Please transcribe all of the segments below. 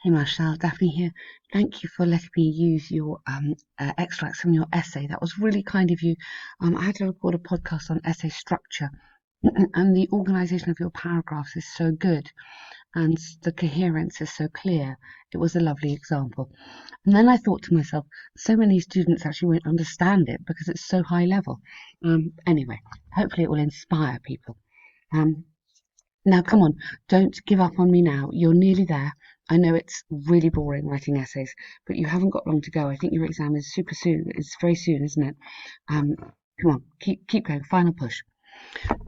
Hey Marshal, Daphne here. Thank you for letting me use your extracts from your essay. That was really kind of you. I had to record a podcast on essay structure, and the organisation of your paragraphs is so good, and the coherence is so clear. It was a lovely example. And then I thought to myself, so many students actually won't understand it because it's so high level. Anyway, hopefully it will inspire people. Um, Now, come on, don't give up on me now. You're nearly there. I know it's really boring writing essays, but you haven't got long to go. I think your exam is super soon. It's very soon, isn't it? Um, Come on, keep going. Final push.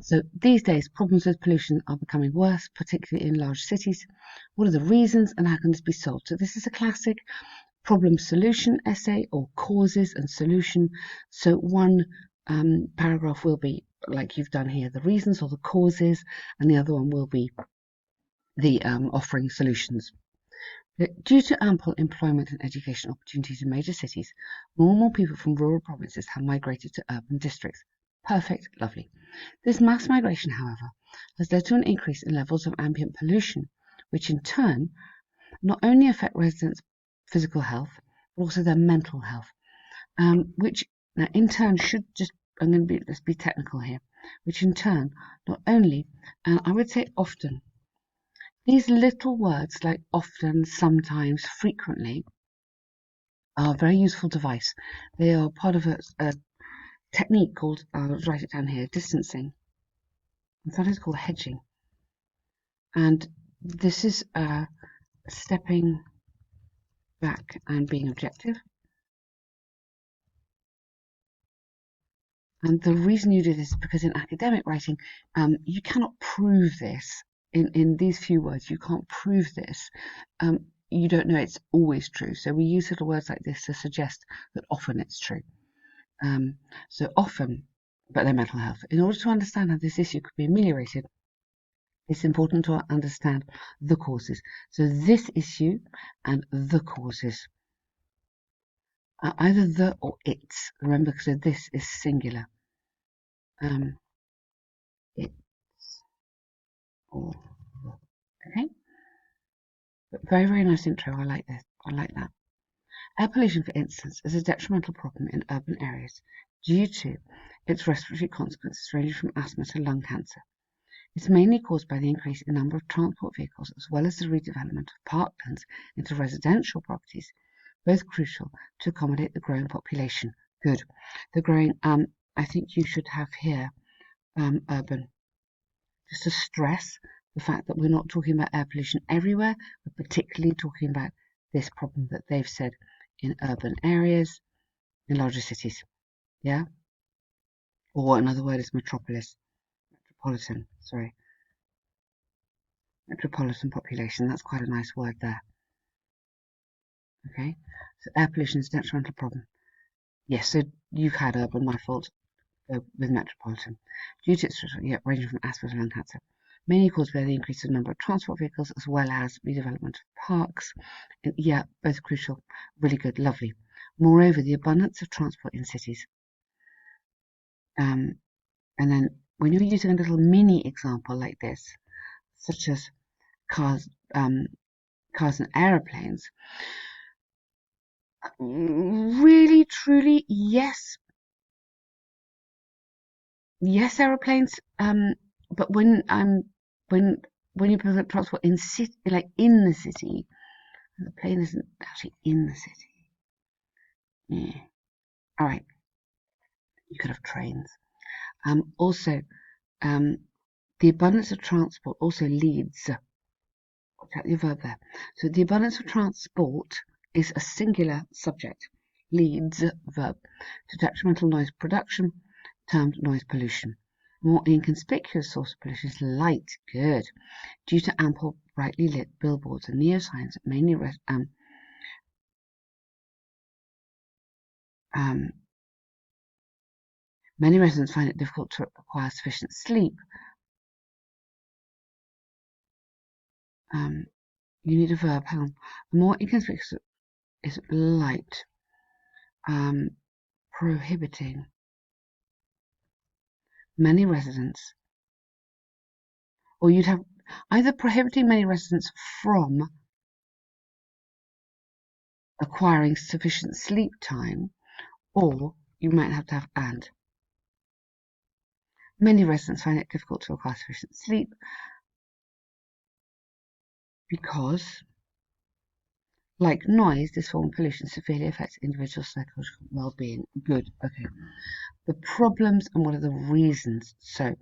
So these days, problems with pollution are becoming worse, particularly in large cities. What are the reasons, and how can this be solved? So this is a classic problem-solution essay, or causes and solution. So one paragraph will be, like you've done here, the reasons or the causes, and the other one will be the offering solutions. Due to ample employment and education opportunities in major cities, more and more people from rural provinces have migrated to urban districts. Perfect, lovely. This mass migration, however, has led to an increase in levels of ambient pollution, which in turn not only affect residents' physical health, but also their mental health, which now in turn should just, let's be technical here, which in turn not only, and I would say often, these little words like often, sometimes, frequently are a very useful device. They are part of a technique called, I'll write it down here, distancing, and sometimes called hedging. And this is stepping back and being objective. And the reason you do this is because in academic writing, you cannot prove this in these few words. You can't prove this. You don't know it's always true. So we use little words like this to suggest that often it's true. So often, but their mental health. In order to understand how this issue could be ameliorated, it's important to understand the causes. So this issue and the causes. Either the or its. Remember, so this is singular. It's or the. Okay? But very, very nice intro. I like this. I like that. Air pollution, for instance, is a detrimental problem in urban areas due to its respiratory consequences ranging from asthma to lung cancer. It's mainly caused by the increase in number of transport vehicles as well as the redevelopment of parklands into residential properties, both crucial to accommodate the growing population. Good. The growing, I think you should have here urban. Just to stress the fact that we're not talking about air pollution everywhere, we're particularly talking about this problem that they've said in urban areas, in larger cities. Yeah? Or another word is metropolitan, sorry. Metropolitan population, that's quite a nice word there. Okay? So air pollution is a detrimental problem. Yes, so you've had urban, my fault, with metropolitan. Due to its ranging from asthma to lung cancer. Mainly caused by the increase in number of transport vehicles as well as redevelopment of parks. And yeah, both crucial. Really good, lovely. Moreover, the abundance of transport in cities. And then when you're using a little mini example like this, such as cars and aeroplanes, really, truly, yes, aeroplanes. But when you put transport in city, like in the city, the plane isn't actually in the city. Yeah. All right. You could have trains. Also, the abundance of transport also leads. Watch out your verb there. So the abundance of transport is a singular subject. Leads verb to detrimental noise production, termed noise pollution. More inconspicuous source of pollution is light. Good. Due to ample brightly lit billboards and neon signs, mainly many residents find it difficult to acquire sufficient sleep. You need a verb. Hang on. More inconspicuous is light. Prohibiting many residents, or you'd have either prohibiting many residents from acquiring sufficient sleep time, or you might have to have and. Many residents find it difficult to acquire sufficient sleep because, like noise, this form of pollution severely affects individual psychological well-being. Good. Okay. The problems and what are the reasons? So,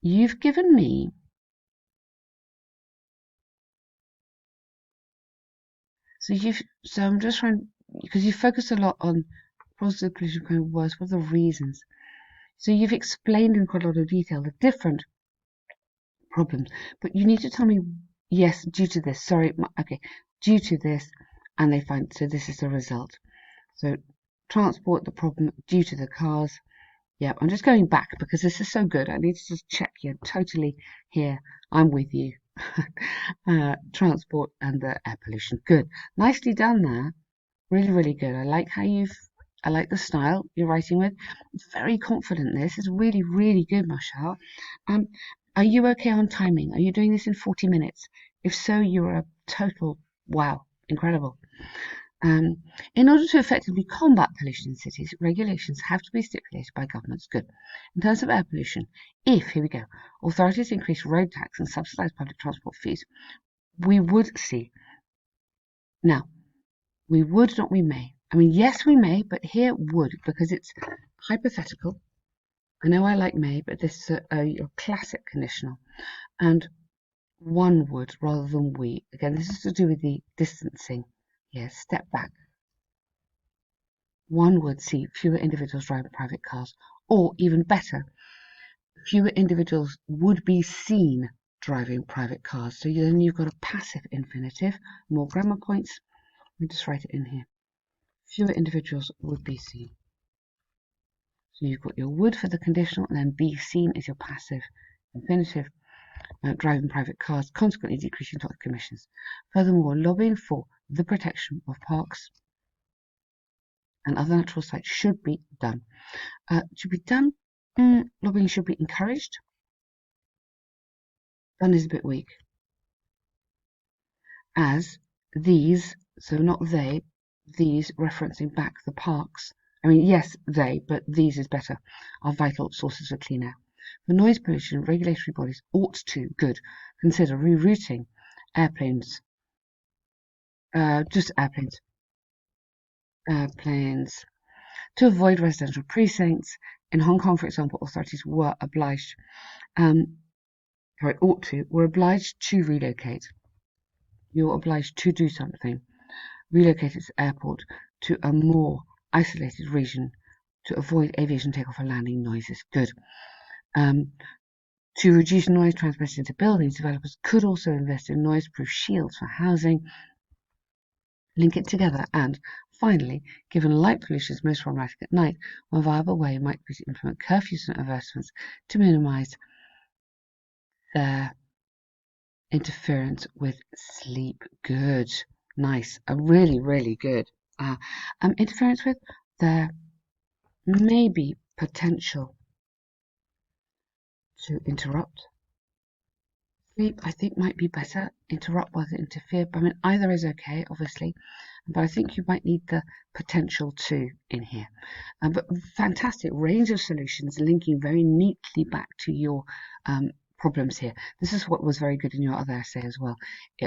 you've given me. So I'm just trying, because you focus a lot on positive pollution kind of worse. What are the reasons? So you've explained in quite a lot of detail the different problems, but you need to tell me, yes, due to this. Sorry, okay, due to this, and they find so this is the result. So transport, the problem due to the cars. Yeah, I'm just going back because this is so good. I need to just check you totally here. I'm with you. Transport and the air pollution. Good. Nicely done there. Really, really good. I like the style you're writing with. Very confident. This is really, really good, Marshal. Are you okay on timing? Are you doing this in 40 minutes? If so, you're a total wow, incredible. In order to effectively combat pollution in cities, regulations have to be stipulated by governments. Good. In terms of air pollution, if, here we go, authorities increase road tax and subsidise public transport fees, we would see. Now, we would, not we may. I mean, yes, we may, but here would, because it's hypothetical. I know I like may, but this is a classic conditional. And one would rather than we. Again, this is to do with the distancing. Here, step back. One would see fewer individuals driving private cars, or even better, fewer individuals would be seen driving private cars. So then you've got a passive infinitive, more grammar points. Let me just write it in here. Fewer individuals would be seen. So you've got your would for the conditional, and then be seen is your passive infinitive, driving private cars, consequently decreasing tax commissions. Furthermore, lobbying for the protection of parks and other natural sites should be done. Lobbying should be encouraged. Done is a bit weak. As these, so not they, these referencing back the parks. I mean, yes, they, but these is better, are vital sources of clean air. For noise pollution, regulatory bodies ought to, consider rerouting airplanes, just airplanes, to avoid residential precincts. In Hong Kong, for example, authorities were obliged, were obliged to relocate. You're obliged to do something. Relocate its airport to a more isolated region to avoid aviation takeoff and landing noises. Good. To reduce noise transmission into buildings, developers could also invest in noise-proof shields for housing, link it together, and finally, given light pollution is most problematic at night, one viable way might be to implement curfews and advertisements to minimise their interference with sleep. Good. Nice. Really, really good. Interference with their may be potential to interrupt. Sleep, I think, might be better. Interrupt rather than interfere. But I mean, either is okay, obviously. But I think you might need the potential to in here. But fantastic range of solutions linking very neatly back to your problems here. This is what was very good in your other essay as well.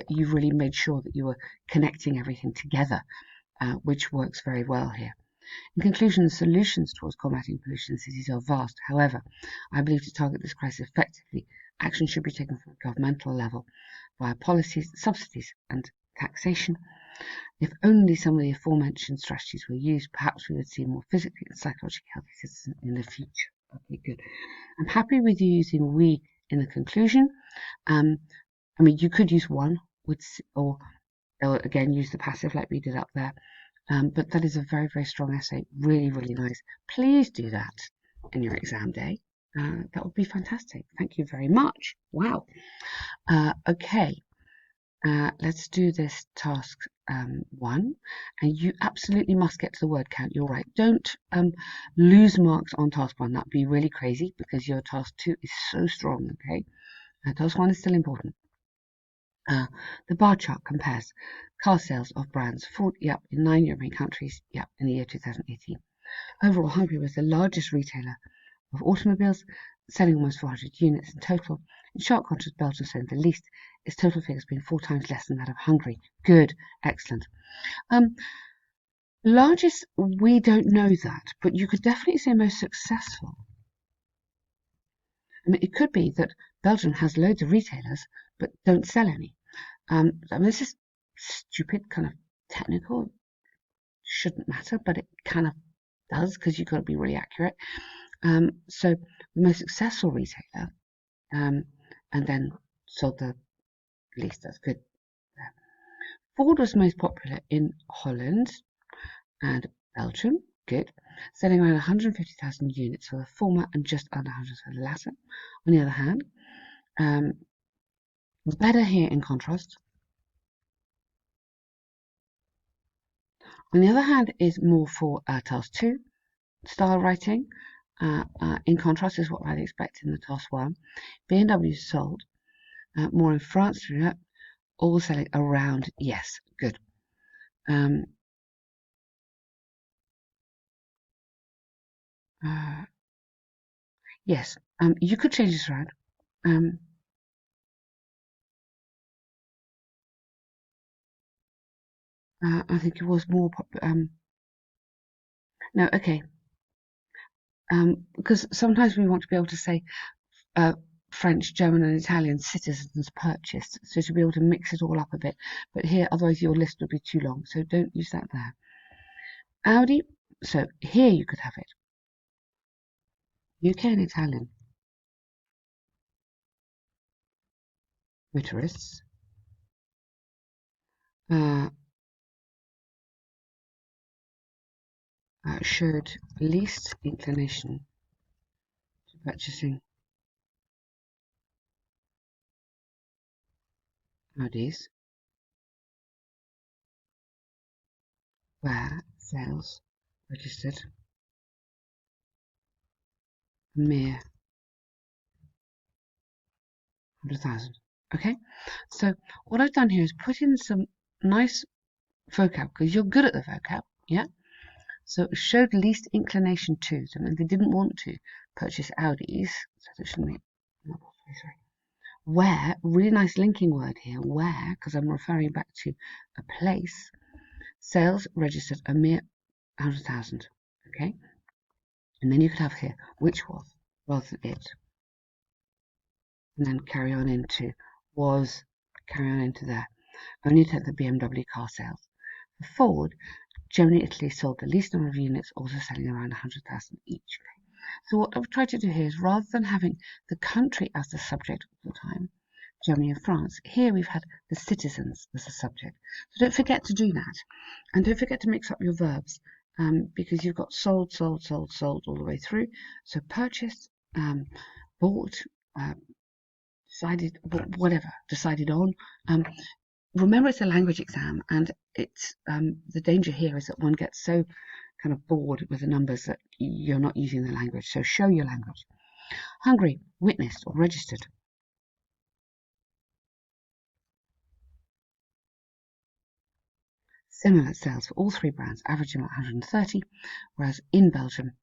You really made sure that you were connecting everything together, which works very well here. In conclusion, the solutions towards combating pollution in cities are vast. However, I believe to target this crisis effectively, action should be taken from a governmental level via policies, subsidies and taxation. If only some of the aforementioned strategies were used, perhaps we would see more physically and psychologically healthy citizens in the future. Okay, good. I'm happy with you using we in the conclusion. I mean, you could use one, or again use the passive like we did up there. But that is a very, very strong essay. Really, really nice. Please do that in your exam day. That would be fantastic. Thank you very much. Wow. Okay. Let's do this task 1. And you absolutely must get to the word count. You're right. Don't lose marks on task 1. That'd be really crazy because your task 2 is so strong. Okay. Task 1 is still important. The bar chart compares car sales of brands. Ford, yep, in 9 European countries, yep, in the year 2018. Overall, Hungary was the largest retailer of automobiles, selling almost 400 units in total. In sharp contrast, Belgium selling the least, its total figures being 4 times less than that of Hungary. Good, excellent. Largest, we don't know that, but you could definitely say most successful. I mean, it could be that Belgium has loads of retailers, but don't sell any. I mean, this is stupid, kind of technical, shouldn't matter, but it kind of does because you've got to be really accurate. So the most successful retailer, and then sold the least. That's good. Ford was most popular in Holland and Belgium. Good. Selling around 150,000 units for the former and just under 100 for the latter. On the other hand, better here in contrast. On the other hand is more for task 2 style writing. In contrast is what I'd expect in the task 1. BMW sold more in France, all selling around, yes, good. Yes, you could change this around. I think it was more no, okay. Because sometimes we want to be able to say French, German, and Italian citizens purchased, so to be able to mix it all up a bit. But here, otherwise your list would be too long, so don't use that there. Audi, so here you could have it. UK and Italian. Motorists. Showed least inclination to purchasing Audis, where sales registered a mere 100,000. Okay, so what I've done here is put in some nice vocab, because you're good at the vocab, yeah? So it showed least inclination to, so they didn't want to purchase Audis, so it shouldn't be, sorry. Where, really nice linking word here, where, because I'm referring back to a place, sales registered a mere 100,000, okay? And then you could have here, which was, rather than it. And then carry on into was, carry on into there. Only take the BMW car sales. For Ford, Germany, Italy sold the least number of units, also selling around 100,000 each. So what I've tried to do here is, rather than having the country as the subject all the time, Germany and France, here we've had the citizens as the subject. So don't forget to do that. And don't forget to mix up your verbs, because you've got sold, sold, sold, sold all the way through. So purchased, bought, decided, whatever, decided on. Remember, it's a language exam, and it's the danger here is that one gets so kind of bored with the numbers that you're not using the language. So show your language. Hungary, witnessed or registered. Similar sales for all 3 brands, averaging about 130, whereas in Belgium,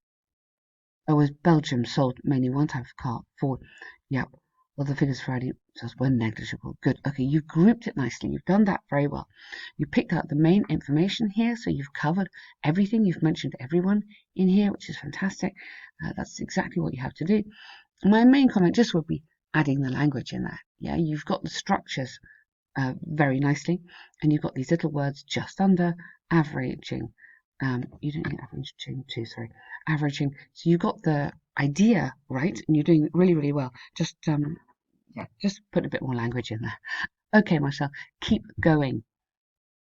Belgium sold mainly one type of car, Ford. Yep. Well, the figures for Audi were negligible. Good. Okay, you've grouped it nicely. You've done that very well. You picked out the main information here, so you've covered everything. You've mentioned everyone in here, which is fantastic. That's exactly what you have to do. My main comment just would be adding the language in there. Yeah, you've got the structures very nicely, and you've got these little words just under, averaging. You don't need averaging too, sorry. Averaging. So you got the idea right, and you're doing really, really well. Just put a bit more language in there. Okay, Marshal, keep going.